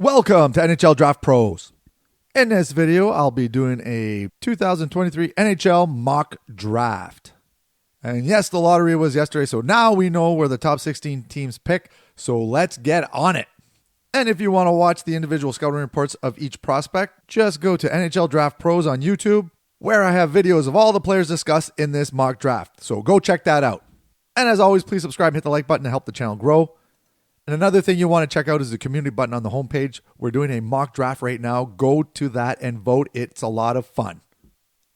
Welcome to NHL Draft Pros. In this video, I'll be doing a 2023 NHL mock draft. And yes, the lottery was yesterday, so now we know where the top 16 teams pick, so let's get on it. And if you want to watch the individual scouting reports of each prospect, just go to NHL Draft Pros on YouTube, where I have videos of all the players discussed in this mock draft. So go check that out. And as always, please subscribe and hit the like button to help the channel grow. And another thing you want to check out is the community button on the homepage. We're doing a mock draft right now. Go to that and vote. It's a lot of fun.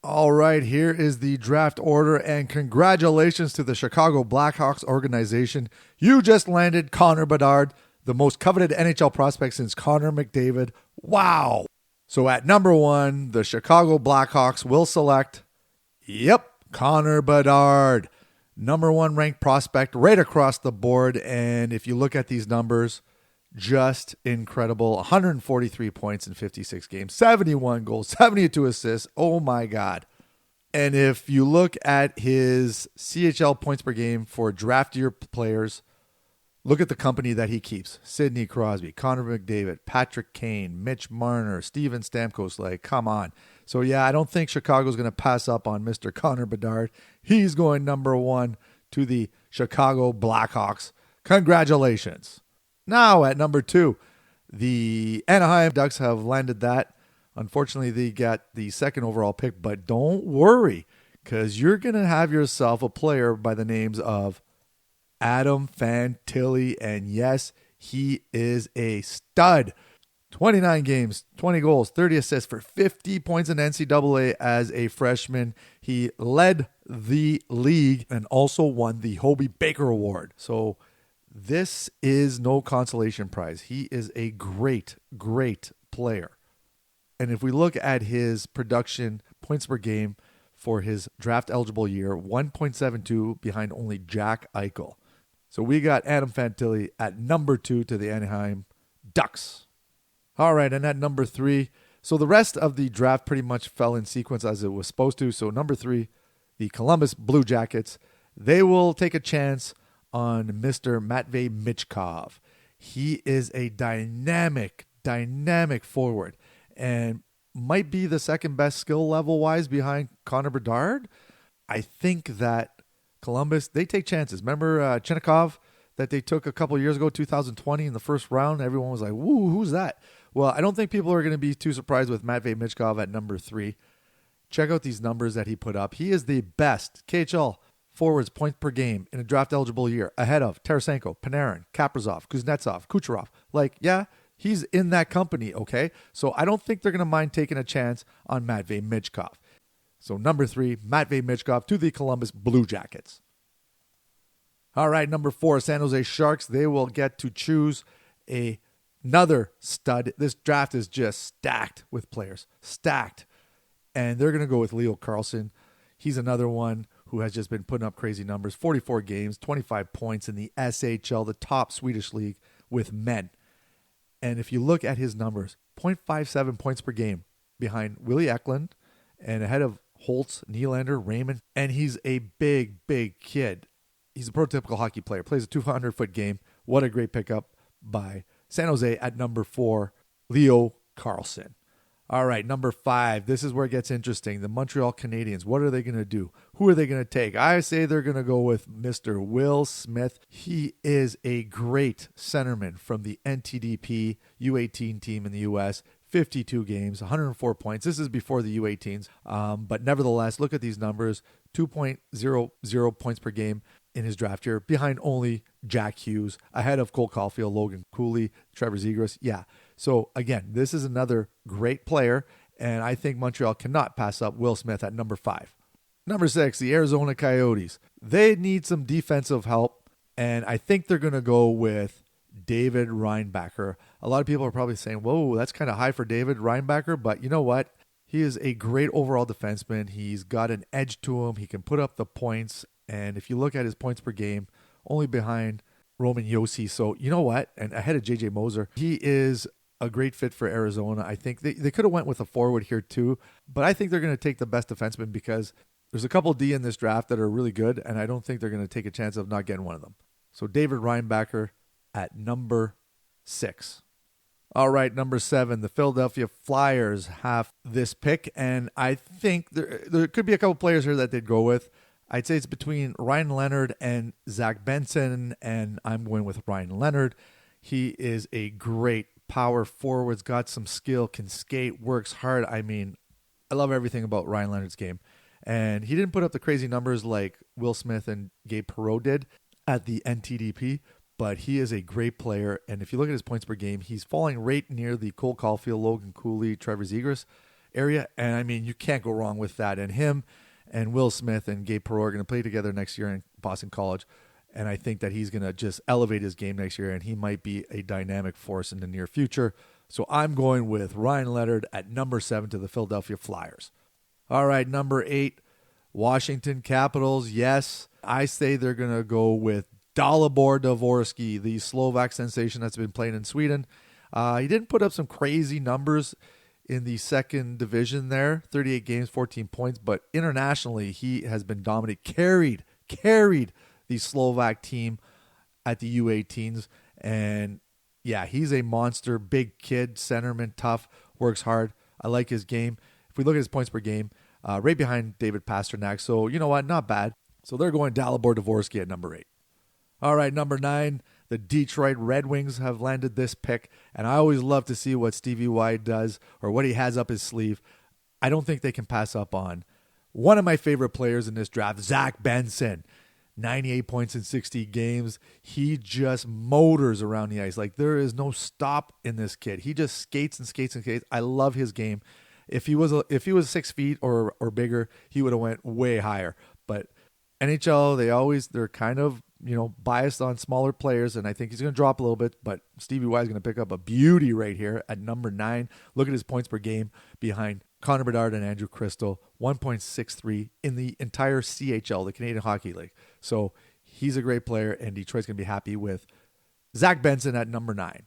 All right, here is the draft order, and congratulations to the Chicago Blackhawks organization. You just landed Connor Bedard, the most coveted NHL prospect since Connor McDavid. Wow. So at number 1, the Chicago Blackhawks will select, Connor Bedard. Number 1 ranked prospect right across the board. And if you look at these numbers, just incredible. 143 points in 56 games, 71 goals, 72 assists. Oh my God. And if you look at his CHL points per game for draft year players, look at the company that he keeps. Sidney Crosby, Connor McDavid, Patrick Kane, Mitch Marner, Steven Stamkos. Like, come on. So, yeah, I don't think Chicago's going to pass up on Mr. Connor Bedard. He's going number 1 to the Chicago Blackhawks. Congratulations. Now at number 2, the Anaheim Ducks have landed that. Unfortunately, they got the second overall pick, but don't worry, because you're going to have yourself a player by the names of Adam Fantilli, and yes, he is a stud. 29 games, 20 goals, 30 assists for 50 points in NCAA as a freshman. He led the league and also won the Hobey Baker Award. So this is no consolation prize. He is a great, great player. And if we look at his production, points per game for his draft eligible year, 1.72 behind only Jack Eichel. So we got Adam Fantilli at number 2 to the Anaheim Ducks. All right, and at number 3, so the rest of the draft pretty much fell in sequence as it was supposed to. So number 3, the Columbus Blue Jackets, they will take a chance on Mr. Matvei Michkov. He is a dynamic forward and might be the second best skill level-wise behind Connor Bedard. I think that Columbus, they take chances. Remember Michkov that they took a couple years ago, 2020, in the first round? Everyone was like, woo, who's that? Well, I don't think people are going to be too surprised with Matvei Michkov at number 3. Check out these numbers that he put up. He is the best KHL forwards points per game in a draft-eligible year, ahead of Tarasenko, Panarin, Kaprizov, Kuznetsov, Kucherov. Like, yeah, he's in that company, okay? So I don't think they're going to mind taking a chance on Matvei Michkov. So number 3, Matvei Michkov to the Columbus Blue Jackets. All right, number 4, San Jose Sharks. They will get to choose another stud. This draft is just stacked with players. Stacked. And they're going to go with Leo Carlsson. He's another one who has just been putting up crazy numbers. 44 games, 25 points in the SHL, the top Swedish league with men. And if you look at his numbers, 0.57 points per game behind Willie Eklund and ahead of Holtz, Nylander, Raymond. And he's a big kid. He's a prototypical hockey player. Plays a 200-foot game. What a great pickup by San Jose at number 4, Leo Carlsson. All right, number 5. This is where it gets interesting. The Montreal Canadiens. What are they going to do? Who are they going to take? I say they're going to go with Mr. Will Smith. He is a great centerman from the NTDP U18 team in the U.S. 52 games, 104 points. This is before the U18s. But nevertheless, look at these numbers. 2.00 points per game in his draft year, behind only Jack Hughes, ahead of Cole Caulfield, Logan Cooley, Trevor Zegras. Yeah. So again, this is another great player, and I think Montreal cannot pass up Will Smith at number 5. Number 6, the Arizona Coyotes. They need some defensive help, and I think they're going to go with David Reinbacher. A lot of people are probably saying, whoa, that's kind of high for David Reinbacher, but you know what? He is a great overall defenseman. He's got an edge to him. He can put up the points. And if you look at his points per game, only behind Roman Josi. So you know what? And ahead of J.J. Moser, he is a great fit for Arizona. I think they could have went with a forward here too. But I think they're going to take the best defenseman because there's a couple D in this draft that are really good. And I don't think they're going to take a chance of not getting one of them. So David Reinbacher at number 6. All right, number 7, the Philadelphia Flyers have this pick, and I think there could be a couple players here that they'd go with. I'd say it's between Ryan Leonard and Zach Benson, and I'm going with Ryan Leonard. He is a great power forward, got some skill, can skate, works hard. I mean, I love everything about Ryan Leonard's game. And he didn't put up the crazy numbers like Will Smith and Gabe Perreault did at the NTDP, but he is a great player. And if you look at his points per game, he's falling right near the Cole Caulfield, Logan Cooley, Trevor Zegras area. And I mean, you can't go wrong with that. And him and Will Smith and Gabe Perreault are going to play together next year in Boston College. And I think that he's going to just elevate his game next year, and he might be a dynamic force in the near future. So I'm going with Ryan Leonard at number 7 to the Philadelphia Flyers. All right, number 8, Washington Capitals. Yes, I say they're going to go with Dalibor Dvorsky, the Slovak sensation that's been playing in Sweden. He didn't put up some crazy numbers in the second division there, 38 games, 14 points, but internationally he has been dominant, carried the Slovak team at the U18s. And yeah, he's a monster, big kid, centerman, tough, works hard. I like his game. If we look at his points per game, right behind David Pastrnak. So you know what? Not bad. So they're going Dalibor Dvorsky at number 8. All right, number 9, the Detroit Red Wings have landed this pick. And I always love to see what Stevie Y does or what he has up his sleeve. I don't think they can pass up on one of my favorite players in this draft, Zach Benson. 98 points in 60 games. He just motors around the ice. Like, there is no stop in this kid. He just skates and skates and skates. I love his game. If he was 6 feet or bigger, he would have went way higher. But NHL, they're kind of, biased on smaller players, and I think he's going to drop a little bit, but Stevie Y is going to pick up a beauty right here at number 9. Look at his points per game behind Connor Bedard and Andrew Cristall, 1.63 in the entire CHL, the Canadian Hockey League. So he's a great player, and Detroit's going to be happy with Zach Benson at number 9.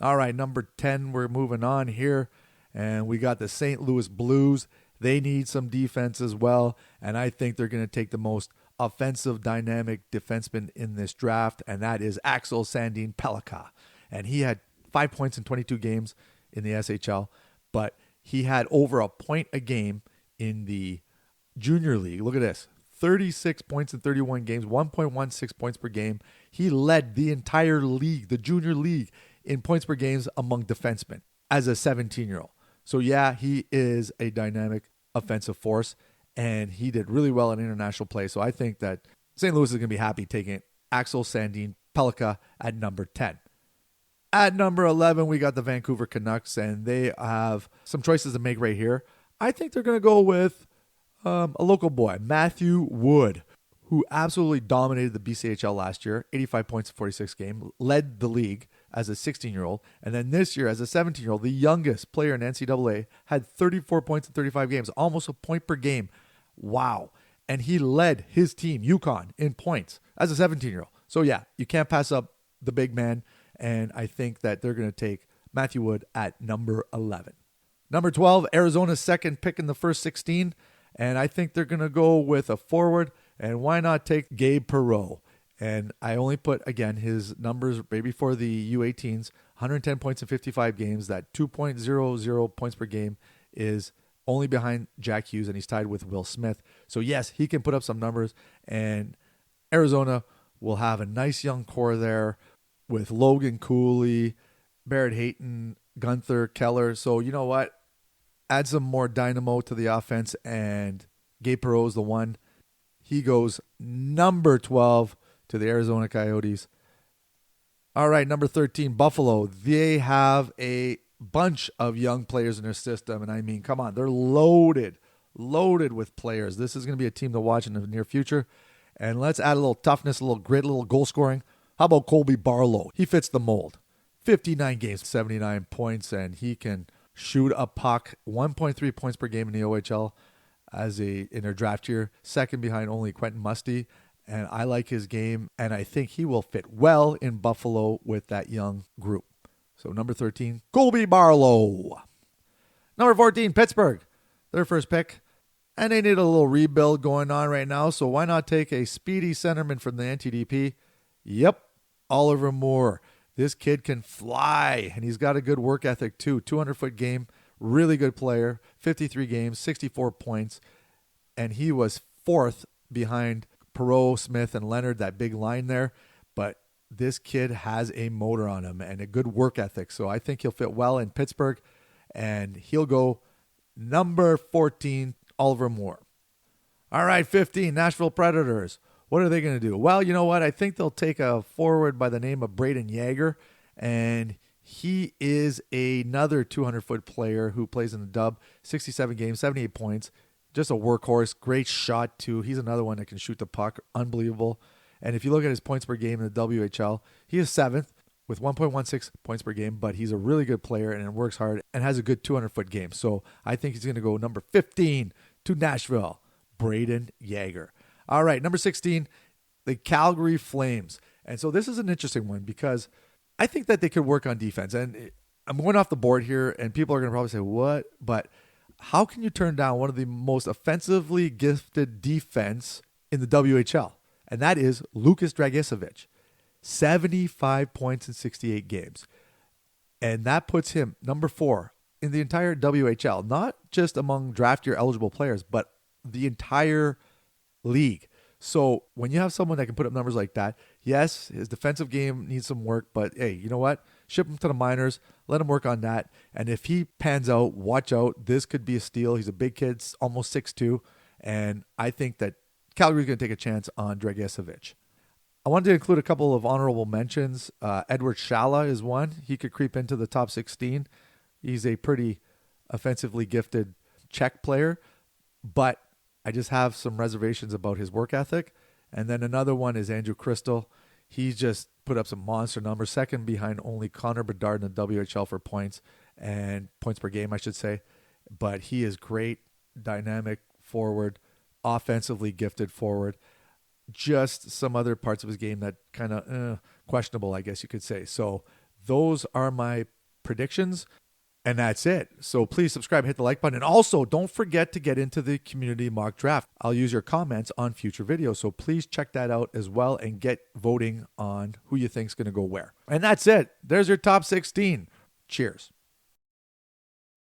All right, number 10, we're moving on here, and we got the St. Louis Blues. They need some defense as well, and I think they're going to take the most offensive, dynamic defenseman in this draft, and that is Axel Sandin Pellikka. And he had 5 points in 22 games in the SHL, but he had over a point a game in the junior league. Look at this. 36 points in 31 games, 1.16 points per game. He led the entire league, the junior league, in points per games among defensemen as a 17-year-old. So yeah, he is a dynamic offensive force, and he did really well in international play. So I think that St. Louis is going to be happy taking Axel Sandin Pellikka at number 10. At number 11, we got the Vancouver Canucks, and they have some choices to make right here. I think they're going to go with a local boy, Matthew Wood, who absolutely dominated the BCHL last year, 85 points in 46 games, led the league as a 16-year-old. And then this year, as a 17-year-old, the youngest player in NCAA, had 34 points in 35 games, almost a point per game. Wow. And he led his team, UConn, in points as a 17-year-old. So yeah, you can't pass up the big man. And I think that they're going to take Matthew Wood at number 11. Number 12, Arizona's second pick in the first 16. And I think they're going to go with a forward. And why not take Gabe Perreault? And I only put, again, his numbers right before the U18s, 110 points in 55 games. That 2.00 points per game is only behind Jack Hughes, and he's tied with Will Smith. So yes, he can put up some numbers. And Arizona will have a nice young core there with Logan Cooley, Barrett Hayton, Gunther, Keller. So you know what? Add some more dynamo to the offense, and Gabe Perreault is the one. He goes number 12 to the Arizona Coyotes. All right, number 13, Buffalo. They have a bunch of young players in their system, and I mean, come on, they're loaded with players. This is going to be a team to watch in the near future. And let's add a little toughness, a little grit, a little goal scoring. How about Colby Barlow? He fits the mold. 59 games, 79 points, and he can shoot a puck. 1.3 points per game in the OHL in their draft year. Second behind only Quentin Musty. And I like his game, and I think he will fit well in Buffalo with that young group. So number 13, Colby Barlow. Number 14, Pittsburgh. Their first pick. And they need a little rebuild going on right now, so why not take a speedy centerman from the NTDP? Yep, Oliver Moore. This kid can fly, and he's got a good work ethic too. 200-foot game, really good player, 53 games, 64 points, and he was fourth behind Perreault, Smith, and Leonard, that big line there. But this kid has a motor on him and a good work ethic, so I think he'll fit well in Pittsburgh, and he'll go number 14, Oliver Moore. All right, 15, Nashville Predators. What are they going to do? Well, you know what? I think they'll take a forward by the name of Brayden Yager, and he is another 200-foot player who plays in the dub, 67 games, 78 points, just a workhorse, great shot too. He's another one that can shoot the puck, unbelievable. And if you look at his points per game in the WHL, he is 7th with 1.16 points per game, but he's a really good player and works hard and has a good 200-foot game. So I think he's going to go number 15 to Nashville, Brayden Yager. All right, number 16, the Calgary Flames. And so this is an interesting one because I think that they could work on defense. And I'm going off the board here, and people are going to probably say, what? But how can you turn down one of the most offensively gifted defense in the WHL? And that is Lukas Dragicevic. 75 points in 68 games. And that puts him number 4 in the entire WHL, not just among draft year eligible players, but the entire league. So when you have someone that can put up numbers like that, yes, his defensive game needs some work, but hey, you know what? Ship him to the minors, let him work on that. And if he pans out, watch out. This could be a steal. He's a big kid, almost 6'2", and I think that Calgary's going to take a chance on Dragicevic. I wanted to include a couple of honorable mentions. Eduard Shala is one. He could creep into the top 16. He's a pretty offensively gifted Czech player, but I just have some reservations about his work ethic. And then another one is Andrew Cristall. He's just put up some monster numbers, second behind only Connor Bedard in the WHL for points and points per game, I should say. But he is great, dynamic forward, offensively gifted forward. Just some other parts of his game that kind of questionable, I guess you could say. So those are my predictions. And that's it. So please subscribe, hit the like button. And also, don't forget to get into the community mock draft. I'll use your comments on future videos. So please check that out as well and get voting on who you think is going to go where. And that's it. There's your top 16. Cheers.